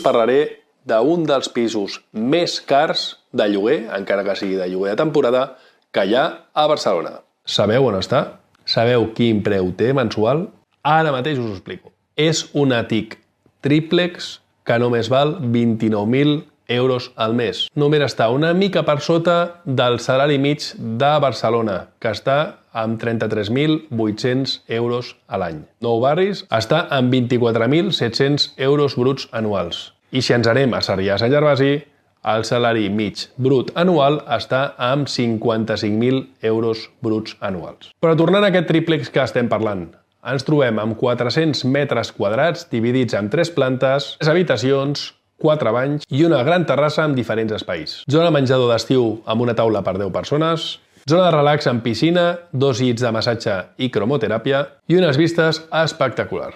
parlaré d'un dels pisos més cars de lloguer, encara que sigui de lloguer de temporada, que hi ha a Barcelona. Sabeu on està? Sabeu quin preu té mensual? Ara mateix us ho explico. És un àtic triplex que només val 29.000 euros al mes. Només està una mica per sota del salari mig de Barcelona, que està amb 33.800 euros a l'any. Nou Barris està amb 24.700 euros bruts anuals. I si ens anem a Sarrià Sant Gervasi, el salari mig brut anual està amb 55.000 euros bruts anuals. Però tornant a aquest triplex que estem parlant, ens trobem amb 400 metres quadrats dividits en 3 plantes, 3 habitacions, 4 banys i una gran terrassa amb diferents espais. Zona menjador d'estiu amb una taula per 10 persones, zona de relax amb piscina, 2 llits de massatge i cromoteràpia i unes vistes espectaculars.